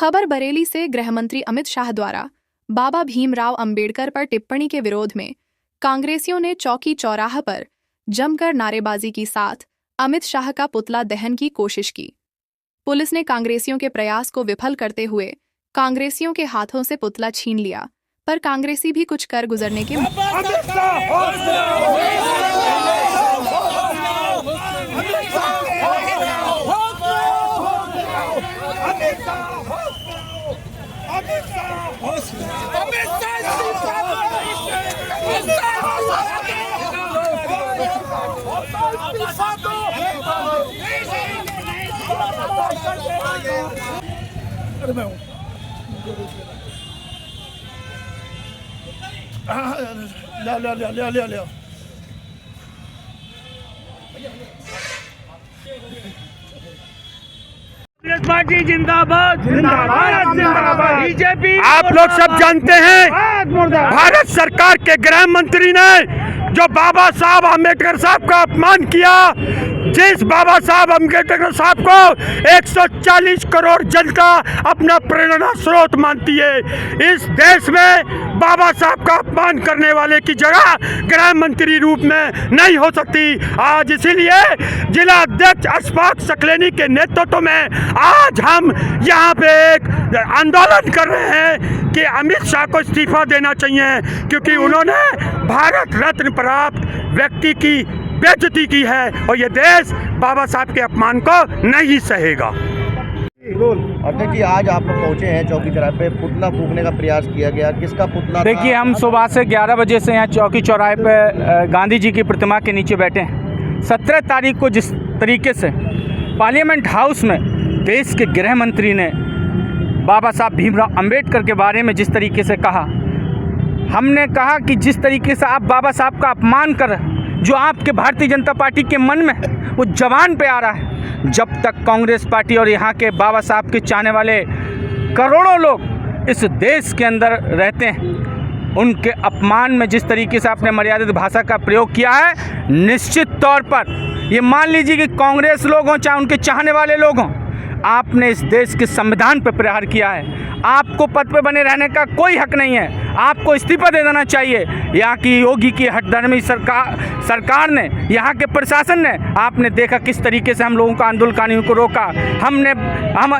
खबर बरेली से गृह मंत्री अमित शाह द्वारा बाबा भीमराव अंबेडकर पर टिप्पणी के विरोध में कांग्रेसियों ने चौकी चौराहा पर जमकर नारेबाजी के साथ अमित शाह का पुतला दहन की कोशिश की। पुलिस ने कांग्रेसियों के प्रयास को विफल करते हुए कांग्रेसियों के हाथों से पुतला छीन लिया, पर कांग्रेसी भी कुछ कर गुजरने के ले पार्टी जिंदाबाद जिंदाबाद जिंदाबाद। बीजेपी आप लोग सब जानते हैं भारत सरकार के गृह मंत्री ने जो बाबा साहब अम्बेडकर साहब का अपमान किया, जिस बाबा साहब अम्बेडकर साहब को 140 करोड़ जनता अपना प्रेरणा स्रोत मानती है, इस देश में बाबा साहब का अपमान करने वाले की जगह गृह मंत्री रूप में नहीं हो सकती। आज इसीलिए जिला अध्यक्ष अशफाक सकलेनी के नेतृत्व में आज हम यहाँ पे एक आंदोलन कर रहे हैं कि अमित शाह को इस्तीफा देना चाहिए, क्योंकि उन्होंने भारत रत्न प्राप्त व्यक्ति की बेइज्जती की है और ये देश बाबा साहब के अपमान को नहीं सहेगा। अध्यक्ष जी, आज आप लोग पहुंचे हैं चौकी चौराहे पे, पुतला फूंकने का प्रयास किया गया, किसका पुतला? देखिए, हम सुबह से 11 बजे से यहाँ चौकी चौराहे पे गांधी जी की प्रतिमा के नीचे बैठे हैं। 17 तारीख को जिस तरीके से पार्लियामेंट हाउस में देश के गृह मंत्री ने बाबा साहब भीमराव अंबेडकर के बारे में जिस तरीके से कहा, हमने कहा कि जिस तरीके से आप बाबा साहब का अपमान कर रहे हैं, जो आपके भारतीय जनता पार्टी के मन में वो जवान पे आ रहा है, जब तक कांग्रेस पार्टी और यहाँ के बाबा साहब के चाहने वाले करोड़ों लोग इस देश के अंदर रहते हैं, उनके अपमान में जिस तरीके से आपने मर्यादित भाषा का प्रयोग किया है, निश्चित तौर पर ये मान लीजिए कि कांग्रेस लोग हों चाहे उनके चाहने वाले लोग हों, आपने इस देश के संविधान पर प्रहार किया है। आपको पद पे बने रहने का कोई हक नहीं है, आपको इस्तीफा दे देना चाहिए। यहाँ की योगी की हठधर्मी सरकार ने, यहाँ के प्रशासन ने, आपने देखा किस तरीके से हम लोगों का आंदोलनकारियों को रोका। हम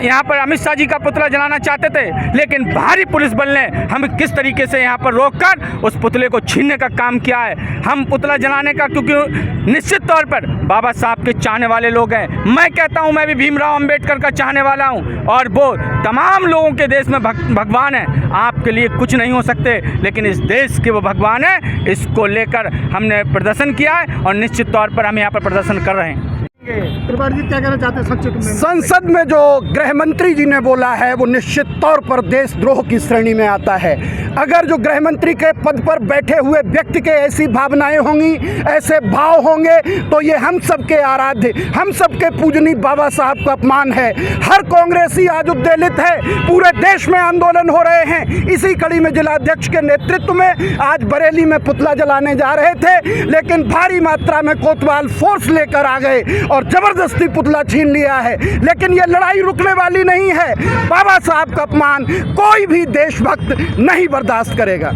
यहाँ पर अमित शाह जी का पुतला जलाना चाहते थे, लेकिन भारी पुलिस बल ने हमें किस तरीके से यहाँ पर रोककर उस पुतले को छीनने का काम किया है। हम पुतला जलाने का, क्योंकि निश्चित तौर पर बाबा साहब के चाहने वाले लोग हैं। मैं कहता हूँ, मैं भी भीमराव अंबेडकर का चाहने वाला हूँ और वो तमाम लोगों के देश में भगवान है। आपके लिए कुछ नहीं हो सकते, लेकिन इस देश के वो भगवान है। इसको लेकर हमने प्रदर्शन किया है और निश्चित तौर पर हम यहाँ पर प्रदर्शन कर रहे हैं। त्रिपाठी जी क्या कहना चाहते हैं संक्षिप्त में? संसद में जो गृह मंत्री जी ने बोला है वो निश्चित तौर पर देशद्रोह की श्रेणी में आता है। अगर जो गृह मंत्री के पद पर बैठे हुए व्यक्ति के ऐसी भावनाएं होंगी, ऐसे भाव होंगे, तो ये हम सबके आराध्य, हम सबके पूजनीय बाबा साहब का अपमान है। हर कांग्रेसी आज उद्वेलित है, पूरे देश में आंदोलन हो रहे हैं। इसी कड़ी में जिलाध्यक्ष के नेतृत्व में आज बरेली में पुतला जलाने जा रहे थे, लेकिन भारी मात्रा में कोतवाल फोर्स लेकर आ गए और जबरदस्ती पुतला छीन लिया है। लेकिन ये लड़ाई रुकने वाली नहीं है। बाबा साहब का अपमान कोई भी देशभक्त नहीं बर्दाश्त करेगा।